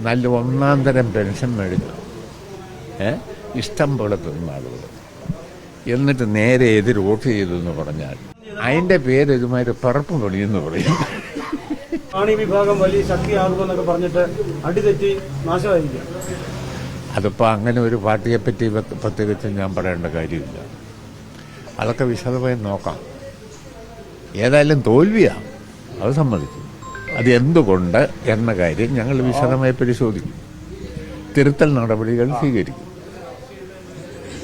നല്ല ഒന്നാം തരം പെൻഷൻ മേടിച്ചു ഇഷ്ടം പോലെ തിന്ന ആളുകൾ എന്നിട്ട് നേരെ എതിര് വോട്ട് ചെയ്തു എന്ന് പറഞ്ഞാൽ അതിൻ്റെ പേര് ഇതുമാതിരി പറപ്പ് പൊടിയെന്ന് പറയും. വിഭാഗം വലിയ ശക്തിയാകുമെന്നൊക്കെ പറഞ്ഞിട്ട് അടിതെറ്റി നാശമായിരിക്കും. അതിപ്പോൾ അങ്ങനെ ഒരു പാർട്ടിയെപ്പറ്റി പ്രത്യേകിച്ച് ഞാൻ പറയേണ്ട കാര്യമില്ല. അതൊക്കെ വിശദമായി നോക്കാം. ഏതായാലും തോൽവിയാണ്, അത് സമ്മതിക്കും. അത് എന്തുകൊണ്ട് എന്ന കാര്യം ഞങ്ങൾ വിശദമായി പരിശോധിക്കും. തിരുത്തൽ നടപടികൾ സ്വീകരിക്കും.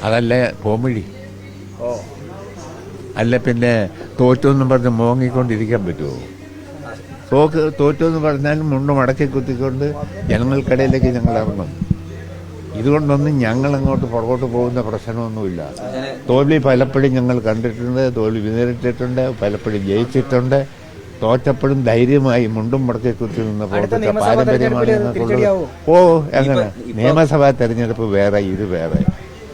അതല്ലേ പോംവഴി. അല്ല പിന്നെ തോറ്റെന്നും പറഞ്ഞ് മോങ്ങിക്കൊണ്ടിരിക്കാൻ പറ്റുമോ? തോറ്റെന്ന് പറഞ്ഞാലും മുണ്ട് മടക്കി കുത്തിക്കൊണ്ട് ജനങ്ങൾക്കിടയിലേക്ക് ഞങ്ങൾ ഇറങ്ങും. ഇതുകൊണ്ടൊന്നും ഞങ്ങളങ്ങോട്ട് പുറകോട്ട് പോകുന്ന പ്രശ്നമൊന്നുമില്ല. തോൽവി പലപ്പോഴും ഞങ്ങൾ കണ്ടിട്ടുണ്ട്, തോൽവി നേരിട്ടിട്ടുണ്ട്, പലപ്പോഴും ജയിച്ചിട്ടുണ്ട്. തോറ്റപ്പോഴും ധൈര്യമായി മുണ്ടും മടക്കി കുത്തി നിന്ന പ്രവർത്തിച്ച പാരമ്പര്യമാണ് ഞങ്ങൾക്കുള്ളത്. എങ്ങനെ നിയമസഭാ തെരഞ്ഞെടുപ്പ് വേറെ, ഇത് വേറെ.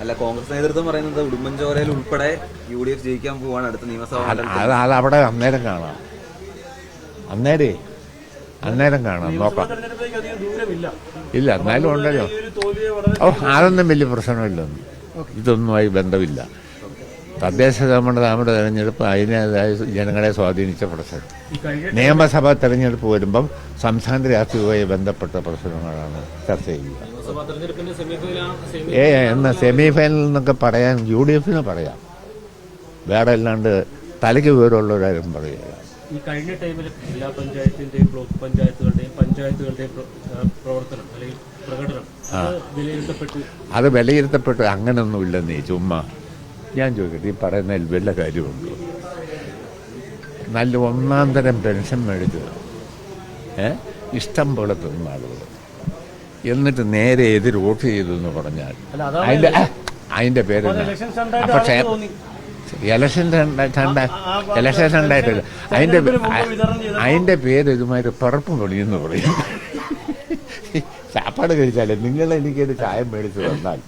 അല്ല, കോൺഗ്രസ് നേതൃത്വം പറയുന്നത് ഉടുമ്പൻചോലയിൽ ഉൾപ്പെടെ UDF ജയിക്കാൻ പോവാണ് അടുത്ത നിയമസഭ. അത് അവിടെ അന്നേരം കാണാം, അന്നേരം കാണാം, നോക്കാം. ഇല്ല, എന്നാലും ഉണ്ടല്ലോ. അതൊന്നും വലിയ പ്രശ്നമില്ലെന്ന്. ഇതൊന്നുമായി ബന്ധമില്ല. തദ്ദേശ നമ്മുടെ തെരഞ്ഞെടുപ്പ് അതിനേതായ ജനങ്ങളെ സ്വാധീനിച്ച പ്രശ്നം. നിയമസഭാ തെരഞ്ഞെടുപ്പ് വരുമ്പം സംസ്ഥാന രാഷ്ട്രീയവുമായി ബന്ധപ്പെട്ട പ്രശ്നങ്ങളാണ് ചർച്ച ചെയ്യുക. എന്നാൽ സെമിഫൈനൽ എന്നൊക്കെ പറയാൻ UDF പറയാം, വേറെ അല്ലാണ്ട് തലയ്ക്ക് വിവരമുള്ളവരാരും പറയുക. ഈ കഴിഞ്ഞ ടൈമിൽ ജില്ലാ പഞ്ചായത്തിന്റെയും ബ്ലോക്ക് പഞ്ചായത്തുകളുടെയും പ്രവർത്തനം അല്ലെങ്കിൽ പ്രകടനം അത് വിലയിരുത്തപ്പെട്ടു. അങ്ങനൊന്നുമില്ലെന്നേ, ചുമ്മാ. ഞാൻ ചോദിക്കട്ടെ, ഈ പറയുന്നതിൽ വല്ല കാര്യമുണ്ടോ? നല്ല ഒന്നാം തരം പെൻഷൻ മേടിച്ചു ഇഷ്ടം പോലെ തിന്ന ആളുകൾ എന്നിട്ട് നേരെ എതിര് വോട്ട് ചെയ്തു എന്ന് പറഞ്ഞാൽ അതിൻ്റെ പേര് പക്ഷേ ഇലക്ഷൻ ഉണ്ടായിട്ടില്ല. അതിൻ്റെ പേര് ഇതുമാതിരി പറപ്പ് പൊടിയെന്ന് പറയും. ചാപ്പാട് കഴിച്ചാലേ നിങ്ങൾ എനിക്കൊരു ചായം മേടിച്ച് തന്നാൽ